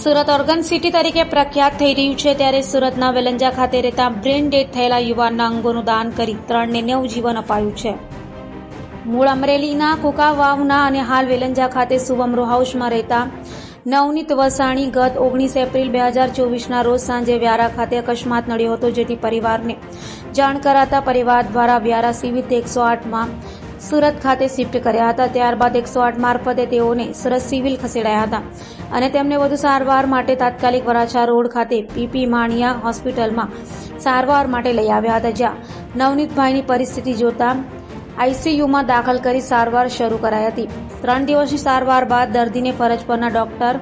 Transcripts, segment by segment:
Surat organ city તરીકે પ્રખ્યાત થઈ રહ્યું છે, ત્યારે સુરતના વેલંજા ખાતે રહેતા બ્રેન ડેડ થયેલા યુવાનના અંગોનું દાન કરી 3ને નવજીવન અપાયું છે. મૂળ અમરેલીના કુકાવાવના અને હાલ વેલંજા ખાતે શુભમ રો હાઉસમાં રહેતા નવનીત વસાણી ગત 19 એપ્રિલ 2024ના રોજ સાંજે વ્યારા ખાતે અકસ્માત નડ્યો હતો, જેથી પરિવારને જાણ કરાતા પરિવાર દ્વારા વ્યારા સિવિલ 108માં સુરત ખાતે શિફ્ટ કર્યા હતા. ત્યારબાદ 108 મારફતે તેઓને સુરત સિવિલ ખસેડાયા હતા અને તેમને વધુ સારવાર માટે તાત્કાલિક વરાછા રોડ ખાતે પીપી માણિયા હોસ્પિટલમાં સારવાર માટે લઈ આવ્યા હતા, જ્યાં નવનીતભાઈની પરિસ્થિતિ જોતા આઈસીયુમાં દાખલ કરી સારવાર શરૂ કરાઈ હતી. 3 દિવસની સારવાર બાદ દર્દીને ફરજ પરના doctor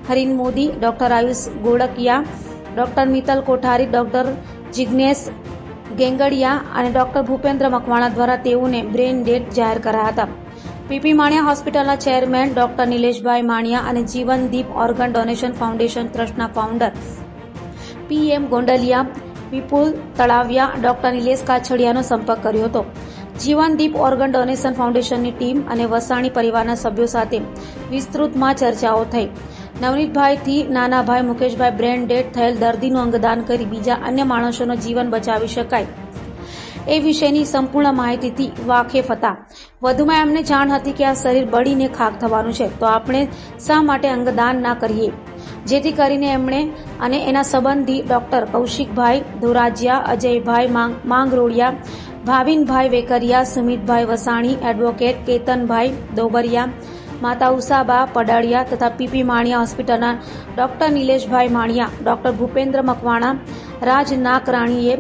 Harin Modi, doctor Ayush Golakiya, doctor Mittal Kothari, doctor Jignesh Gengadiya અને ડોક્ટર ભૂપેન્દ્ર મકવાણા દ્વારા તેઓને બ્રેન ડેડ જાહેર કરાયા હતા. પીપી માણિયા હોસ્પિટલના ચેરમેન ડોક્ટર નિલેશભાઈ માણિયા અને જીવનદીપ ઓર્ગન ડોનેશન ફાઉન્ડેશન ટ્રસ્ટના ફાઉન્ડર PM ગોંડલિયા, વિપુલ તળાવિયા, ડોક્ટર નિલેશ કાછડિયાનો સંપર્ક કર્યો હતો. જીવનદીપ ઓર્ગન ડોનેશન ફાઉન્ડેશનની ટીમ અને વસાણી પરિવારના સભ્યો સાથે વિસ્તૃતમાં ચર્ચાઓ થઈ. નવનીતભાઈથી નાના ભાઈ મુકેશભાઈ બ્રેન ડેડ થયેલ દર્દીનું અંગદાન કરી બીજા અન્ય માણસોનું જીવન બચાવી શકાય એ વિશેની સંપૂર્ણ માહિતીથી વાકેફ હતા. વધુમાં એમને જાણ હતી કે આ શરીર બળીને ખાખ થવાનું છે, તો આપણે શા માટે અંગદાન ના કરીએ, જેથી કરીને એમણે અને એના સંબંધી ડોક્ટર કૌશિકભાઈ ધોરાજીયા, અજયભાઈ માંગરોળિયા, ભાવિનભાઈ વેકરિયા, સુમિતભાઈ વસાણી, એડવોકેટ કેતનભાઈ દોબરિયા, માતા ઉષાબા પડાળિયા તથા પીપી માણિયા હોસ્પિટલના ડોક્ટર નિલેશભાઈ માણિયા, ડોક્ટર ભૂપેન્દ્ર મકવાણા, રાજ નાકરાણીએ,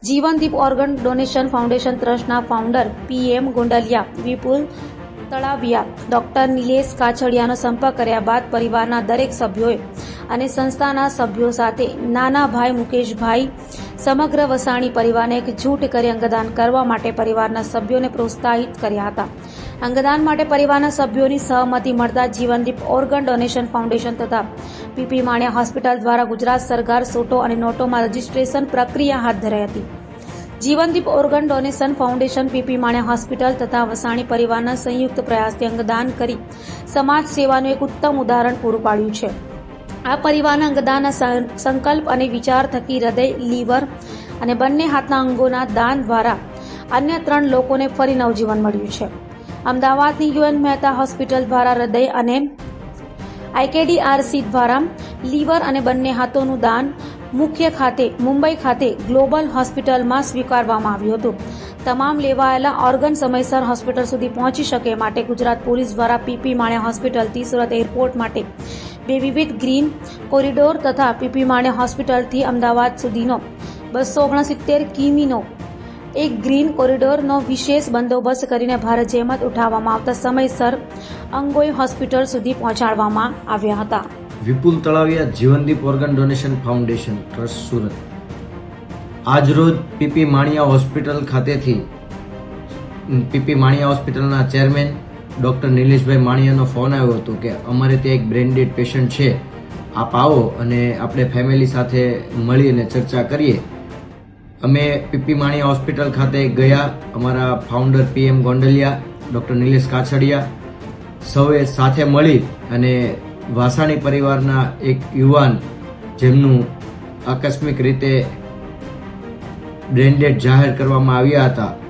જીવનદીપ ઓર્ગન ડોનેશન ફાઉન્ડેશન ટ્રસ્ટના ફાઉન્ડર PM ગોંડલિયા, વિપુલ તળાવિયા, ડોક્ટર નિલેશ કાછડિયાનો સંપર્ક કર્યા બાદ પરિવારના દરેક સભ્યોએ અને સંસ્થાના સભ્યો સાથે નાના ભાઈ મુકેશભાઈ સમગ્ર વસાણી પરિવારને એકજૂટ કરી અંગદાન કરવા માટે પરિવારના સભ્યોને પ્રોત્સાહિત કર્યા હતા. અંગદાન માટે પરિવારના સભ્યોની સહમતિ મળતા જીવનદીપ ઓર્ગન ડોનેશન ફાઉન્ડેશન તથા પીપી માણિયા હોસ્પિટલ દ્વારા ગુજરાત સરકાર સોટો અને નોટોમાં રજીસ્ટ્રેશન પ્રક્રિયા હાથ ધરાઈ હતી. જીવનદીપ organ donation foundation PP Maniya hospital તથા વસાણી પરિવારના સંયુક્ત પ્રયાસથી અંગદાન કરી સમાજ સેવાનું એક ઉત્તમ ઉદાહરણ પૂરું પાડ્યું છે. આ પરિવારના અંગદાનના સંકલ્પ અને વિચાર થકી હૃદય, લીવર અને બંને હાથના અંગોના દાન દ્વારા અન્ય 3 લોકોને ફરી નવજીવન મળ્યું છે. અમદાવાદની UN મહેતા હોસ્પિટલ દ્વારા હૃદય અને IKDRC દ્વારા લીવર અને બંને હાથોનું દાન મુખ્ય ખાતે મુંબઈ ખાતે ગ્લોબલ હોસ્પિટલમાં સ્વીકારવામાં આવ્યું હતું. તમામ લેવાયેલા ઓર્ગન સમયસર હોસ્પિટલ સુધી પહોંચી શકે માટે ગુજરાત પોલીસ દ્વારા પીપી માણિયા હોસ્પિટલથી સુરત એરપોર્ટ માટે 2 વિવિધ ગ્રીન કોરિડોર તથા પીપી માણિયા હોસ્પિટલથી અમદાવાદ સુધીનો 269 કિમીનો એક ગ્રીન કોરિડોરનો વિશેષ બંદોબસ્ત કરીને ભારત જહેમત ઉઠાવવામાં આવતા સમયસર અંગોએ હોસ્પિટલ સુધી પહોંચાડવામાં આવ્યા હતા. Vipul Talaviya, Jeevandeep organ donation foundation trust Surat. આજરોજ પીપી માણિયા હોસ્પિટલ ખાતેથી પીપી માણિયા હોસ્પિટલના ચેરમેન ડોક્ટર નિલેશભાઈ માણિયાનો ફોન આવ્યો હતો કે અમારે ત્યાં એક બ્રેન ડેડ પેશન્ટ છે, આપ આવો અને આપણે ફેમિલી સાથે મળીને ચર્ચા કરીએ. અમે પીપી માણિયા હોસ્પિટલ ખાતે ગયા. અમારા founder PM Gondaliya, doctor Nilesh Kachhadiya સૌએ સાથે મળી અને વાસાણી પરિવારના એક યુવાન જેમનું આકસ્મિક રીતે બ્રેન ડેડ જાહેર કરવામાં આવ્યા હતા